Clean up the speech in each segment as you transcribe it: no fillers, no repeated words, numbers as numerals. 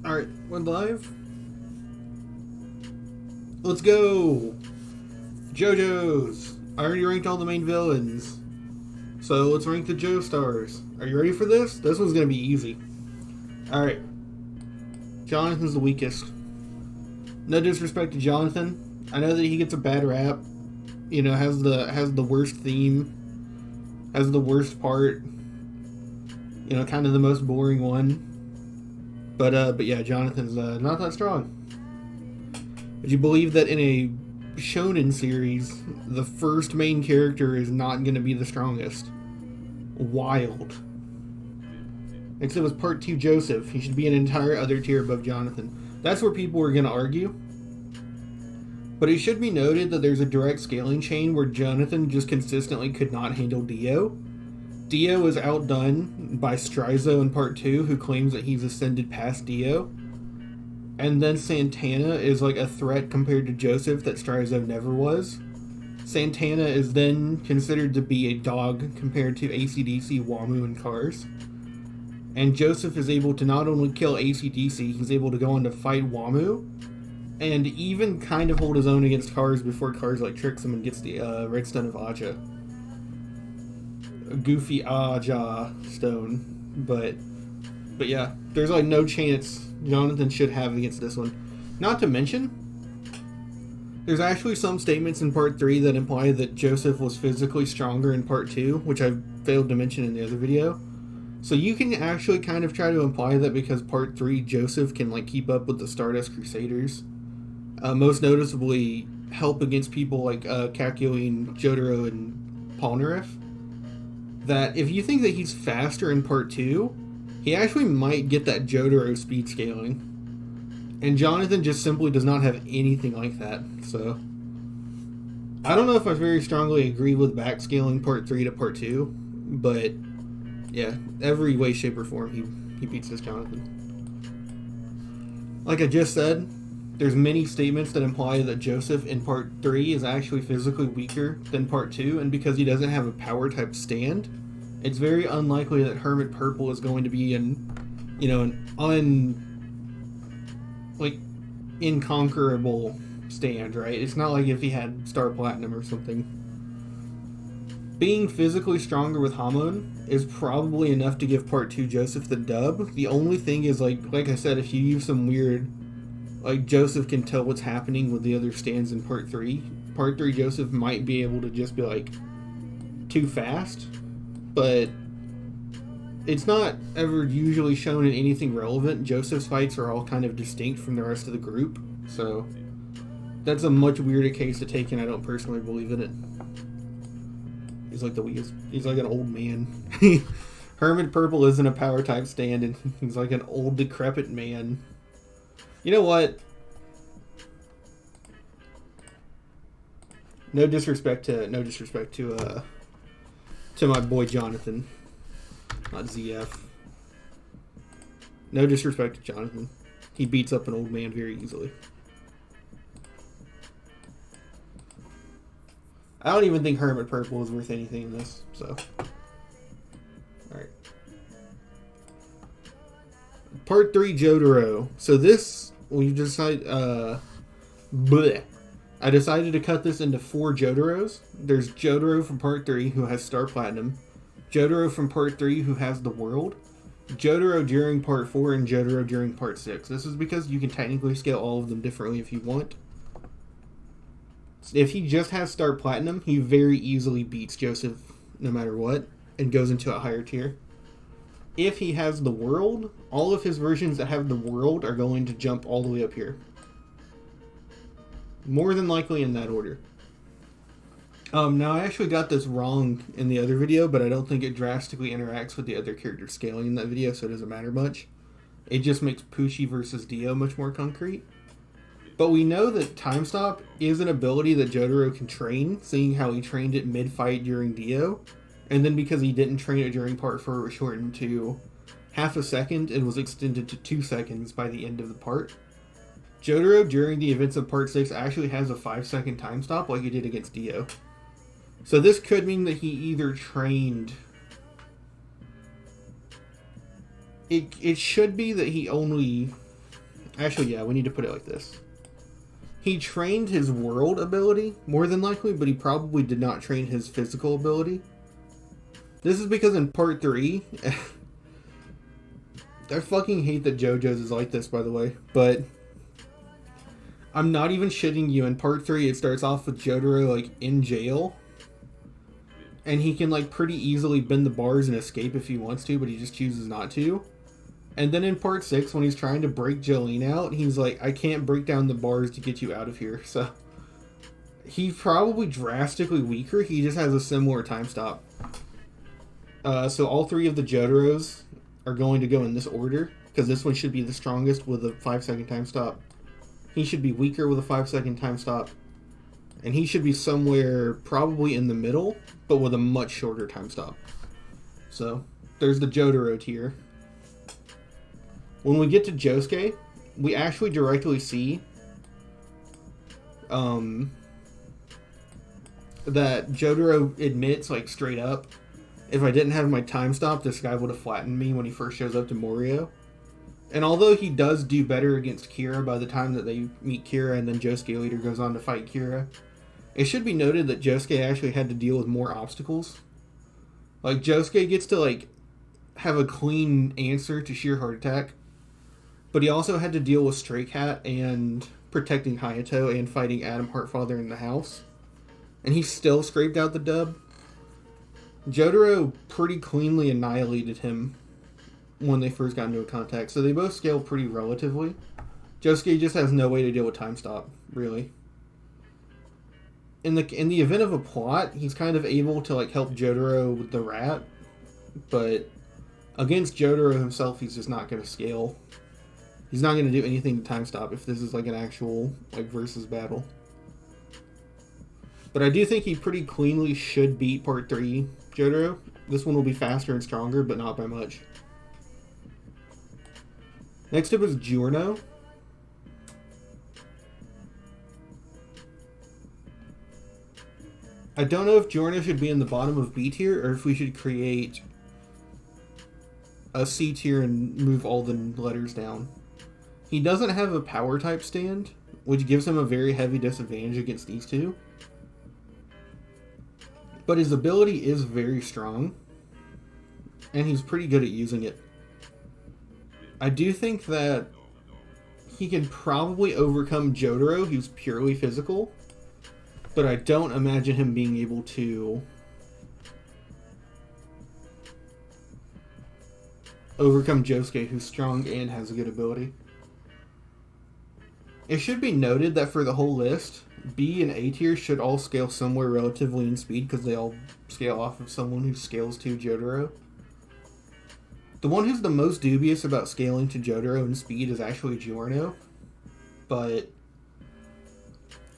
Alright, went live. Let's go! JoJo's! I already ranked all the main villains. So let's rank the Joestars. Are you ready for this? This one's gonna be easy. Alright. Jonathan's the weakest. No disrespect to Jonathan. I know that he gets a bad rap. You know, has the worst theme. Has the worst part. You know, kind of the most boring one. But yeah, Jonathan's not that strong. Would you believe that in a shonen series, the first main character is not going to be the strongest? Wild. Except it was part 2 Joseph. He should be an entire other tier above Jonathan. That's where people were going to argue. But it should be noted that there's a direct scaling chain where Jonathan just consistently could not handle Dio. Dio is outdone by Strizo in part 2, who claims that he's ascended past Dio. And then Santana is like a threat compared to Joseph that Strizo never was. Santana is then considered to be a dog compared to AC/DC, Wamu, and Cars. And Joseph is able to not only kill AC/DC, he's able to go on to fight Wamu, and even kind of hold his own against Cars before Cars like tricks him and gets the Redstone of Aja. A goofy Aja stone. But yeah, there's like no chance Jonathan should have against this one. Not to mention, there's actually some statements in part 3 that imply that Joseph was physically stronger in part 2, which I failed to mention in the other video. So you can actually kind of try to imply that because part 3 Joseph can like keep up with the Stardust Crusaders. Most noticeably help against people like Kakyoin, Jotaro, and Polnareff. That if you think that he's faster in part 2, he actually might get that Jotaro speed scaling. And Jonathan just simply does not have anything like that. So I don't know if I very strongly agree with backscaling part 3 to part 2. But yeah, every way, shape, or form he beats this Jonathan. Like I just said, there's many statements that imply that Joseph in part 3 is actually physically weaker than part 2, and because he doesn't have a power type stand, it's very unlikely that Hermit Purple is going to be an inconquerable stand, right? It's not like if he had Star Platinum or something. Being physically stronger with Hamon is probably enough to give part 2 Joseph the dub. The only thing is, like I said, if you use some weird, like Joseph can tell what's happening with the other stands in part 3. Part 3 Joseph might be able to just be like too fast, but it's not ever usually shown in anything relevant. Joseph's fights are all kind of distinct from the rest of the group, so that's a much weirder case to take, and I don't personally believe in it. He's like the weakest. He's like an old man. Hermit Purple isn't a power type stand, and he's like an old decrepit man. You know what? No disrespect to my boy Jonathan, not ZF. No disrespect to Jonathan. He beats up an old man very easily. I don't even think Hermit Purple is worth anything in this, so. Alright. Part 3 Jotaro. So this, we decided, bleh. I decided to cut this into 4 Jotaros. There's Jotaro from part 3 who has Star Platinum. Jotaro from part 3 who has the world. Jotaro during part 4 and Jotaro during part 6. This is because you can technically scale all of them differently if you want. If he just has Star Platinum, he very easily beats Joseph no matter what and goes into a higher tier. If he has the world, all of his versions that have the world are going to jump all the way up here. More than likely in that order. Now I actually got this wrong in the other video, but I don't think it drastically interacts with the other character scaling in that video, so it doesn't matter much. It just makes Pucci versus Dio much more concrete. But we know that Time Stop is an ability that Jotaro can train, seeing how he trained it mid-fight during Dio. And then because he didn't train it during part 4, it was shortened to half a second and was extended to 2 seconds by the end of the part. Jotaro, during the events of part 6, actually has a 5-second time stop like he did against Dio. So this could mean that he either trained... It should be that he only Actually, yeah, we need to put it like this. He trained his world ability, more than likely, but he probably did not train his physical ability. This is because in part 3... I fucking hate that JoJo's is like this, by the way, but... I'm not even shitting you. In part 3, it starts off with Jotaro, like, in jail. And he can, like, pretty easily bend the bars and escape if he wants to, but he just chooses not to. And then in part 6, when he's trying to break Jolyne out, he's like, I can't break down the bars to get you out of here. So, he's probably drastically weaker. He just has a similar time stop. So all 3 of the Jotaros are going to go in this order, because this one should be the strongest with a 5-second time stop. He should be weaker with a 5-second time stop. And he should be somewhere probably in the middle, but with a much shorter time stop. So, there's the Jotaro tier. When we get to Josuke, we actually directly see that Jotaro admits, like, straight up, if I didn't have my time stop, this guy would have flattened me when he first shows up to Morio. And although he does do better against Kira by the time that they meet Kira and then Josuke later goes on to fight Kira, it should be noted that Josuke actually had to deal with more obstacles. Like, Josuke gets to, like, have a clean answer to sheer heart attack, but he also had to deal with Stray Cat and protecting Hayato and fighting Adam Heartfather in the house. And he still scraped out the dub. Jotaro pretty cleanly annihilated him when they first got into a contact, so they both scale pretty relatively. Josuke just has no way to deal with time stop, really. In the event of a plot, he's kind of able to, like, help Jotaro with the rat, but against Jotaro himself, he's just not going to scale. He's not going to do anything to time stop if this is, like, an actual, like, versus battle. But I do think he pretty cleanly should beat Part 3 Jotaro. This one will be faster and stronger, but not by much. Next up is Giorno. I don't know if Giorno should be in the bottom of B tier, or if we should create a C tier and move all the letters down. He doesn't have a power type stand, which gives him a very heavy disadvantage against these two. But his ability is very strong, and he's pretty good at using it. I do think that he can probably overcome Jotaro, who's purely physical, but I don't imagine him being able to overcome Josuke, who's strong and has a good ability. It should be noted that for the whole list, B and A tier should all scale somewhere relatively in speed, because they all scale off of someone who scales to Jotaro. The one who's the most dubious about scaling to Jotaro in speed is actually Giorno, but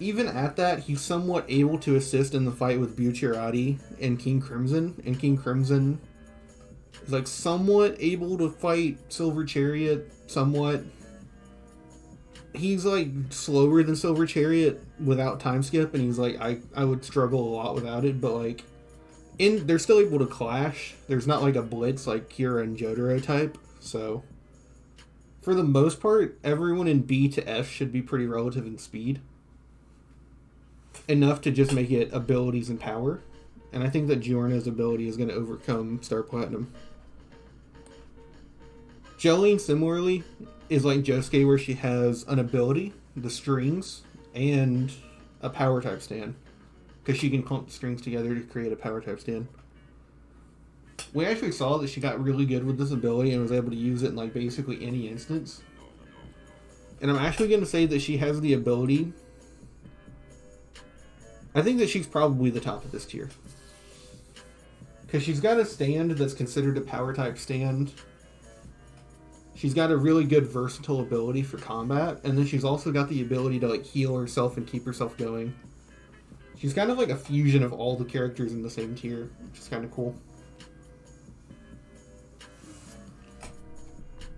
even at that, he's somewhat able to assist in the fight with Bucciarati and King Crimson, and King Crimson is, like, somewhat able to fight Silver Chariot, somewhat. He's, like, slower than Silver Chariot without time skip, and he's like, I would struggle a lot without it, but, like, they're still able to clash. There's not, like, a blitz like Kira and Jotaro type, so for the most part, everyone in B to F should be pretty relative in speed. Enough to just make it abilities and power. And I think that Giorno's ability is going to overcome Star Platinum. Jolyne, similarly, is like Josuke, where she has an ability, the strings, and a power type stand. Because she can clump the strings together to create a power type stand. We actually saw that she got really good with this ability and was able to use it in, like, basically any instance. And I'm actually going to say that she has the ability. I think that she's probably the top of this tier. Because she's got a stand that's considered a power type stand. She's got a really good versatile ability for combat. And then she's also got the ability to, like, heal herself and keep herself going. She's kind of like a fusion of all the characters in the same tier, which is kind of cool.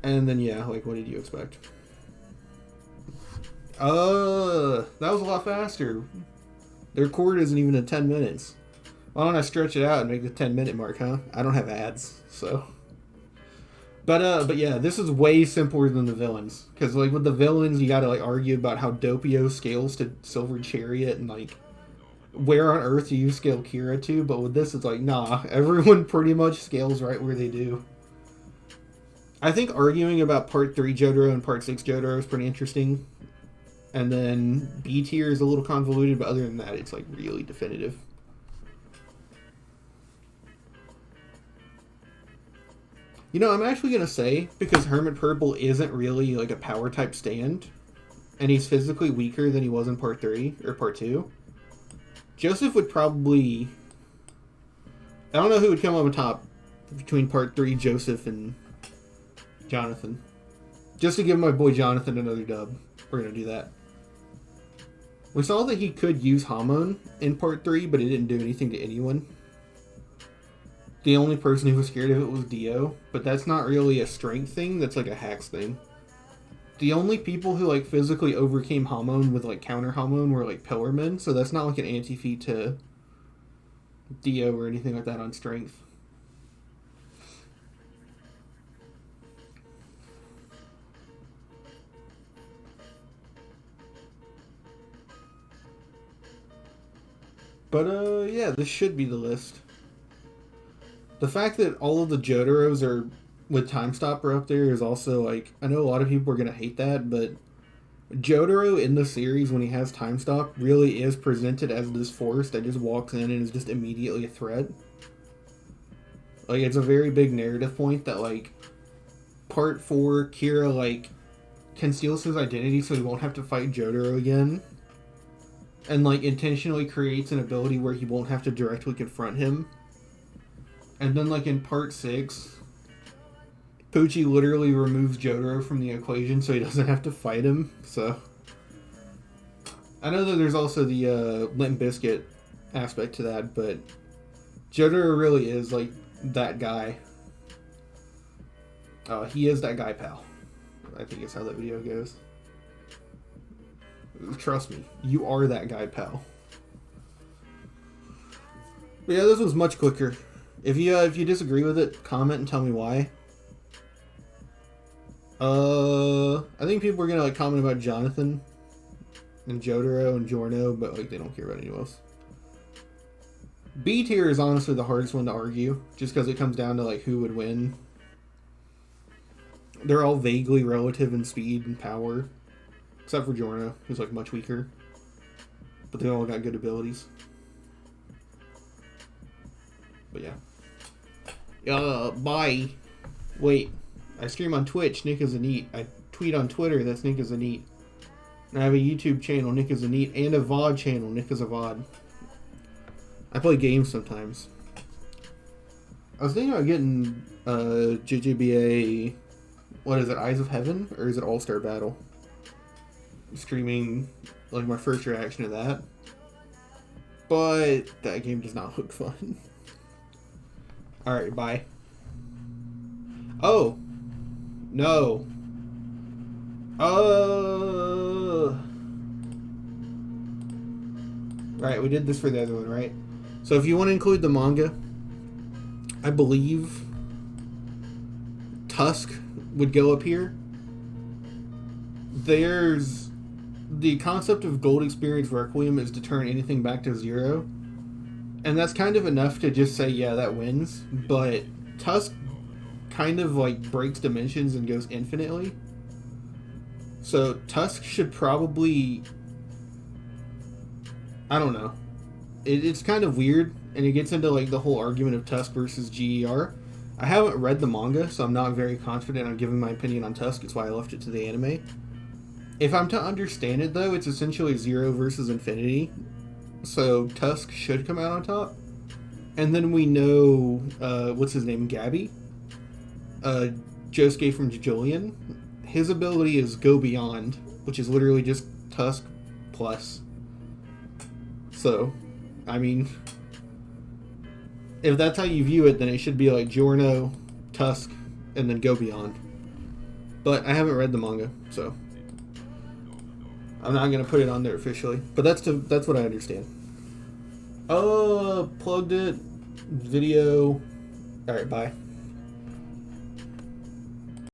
And then, yeah, like, what did you expect? That was a lot faster. The record isn't even at 10 minutes. Why don't I stretch it out and make the 10-minute mark, huh? I don't have ads, so. But yeah, this is way simpler than the villains. Because, like, with the villains, you gotta, like, argue about how Doppio scales to Silver Chariot and, like, where on Earth do you scale Kira to? But with this, it's like, nah, everyone pretty much scales right where they do. I think arguing about Part 3 Jotaro and Part 6 Jotaro is pretty interesting. And then B tier is a little convoluted, but other than that, it's, like, really definitive. You know, I'm actually going to say, because Hermit Purple isn't really, like, a power type stand, and he's physically weaker than he was in Part 3, or Part 2, Joseph would probably... I don't know who would come on top between Part 3, Joseph, and Jonathan. Just to give my boy Jonathan another dub. We're going to do that. We saw that he could use Hamon in Part 3, but it didn't do anything to anyone. The only person who was scared of it was Dio, but that's not really a strength thing, that's like a hacks thing. The only people who like physically overcame Hamon with like counter Hamon were like Pillarmen, so that's not like an anti-feat to Dio or anything like that on strength. But yeah, this should be the list. The fact that all of the Jotaros are with Time Stopper up there is also, like, I know a lot of people are going to hate that, but Jotaro in the series, when he has Time Stop, really is presented as this force that just walks in and is just immediately a threat. Like, it's a very big narrative point that, like, Part 4, Kira, like, conceals his identity so he won't have to fight Jotaro again. And, like, intentionally creates an ability where he won't have to directly confront him. And then, like, in Part 6, Pucci literally removes Jotaro from the equation so he doesn't have to fight him, so... I know that there's also the Limp Bizkit aspect to that, but Jotaro really is, like, that guy. He is that guy, pal. I think it's how that video goes. Trust me, you are that guy, pal. But yeah, this was much quicker. If you disagree with it, comment and tell me why. I think people are gonna like comment about Jonathan and Jotaro and Giorno, but like they don't care about anyone else. B tier is honestly the hardest one to argue, just because it comes down to like who would win. They're all vaguely relative in speed and power, except for Giorno, who's like much weaker, but they all got good abilities. But yeah. Bye. Wait. I stream on Twitch, Nick is a Neat. I tweet on Twitter, that's Nick is a Neat. And I have a YouTube channel, Nick is a Neat, and a VOD channel, Nick is a VOD. I play games sometimes. I was thinking about getting JJBA, what is it, Eyes of Heaven? Or is it All-Star Battle? Streaming, like, my first reaction to that. But that game does not look fun. Alright, bye. Oh! No. Right, we did this for the other one, right? So if you want to include the manga, I believe Tusk would go up here. There's the concept of Gold Experience Requiem is to turn anything back to 0. And that's kind of enough to just say, yeah, that wins. But Tusk kind of like breaks dimensions and goes infinitely. So Tusk should probably... I don't know. It's kind of weird, and it gets into like the whole argument of Tusk versus GER. I haven't read the manga, so I'm not very confident on giving my opinion on Tusk. It's why I left it to the anime. If I'm to understand it, though, it's essentially 0 versus infinity. So Tusk should come out on top. And then we know, what's his name, Gabby? Josuke from Jolyne. His ability is Go Beyond, which is literally just Tusk plus. So, I mean, if that's how you view it, then it should be like Giorno, Tusk, and then Go Beyond. But I haven't read the manga, so I'm not gonna put it on there officially. But that's what I understand. Plugged it. Video. Alright, bye.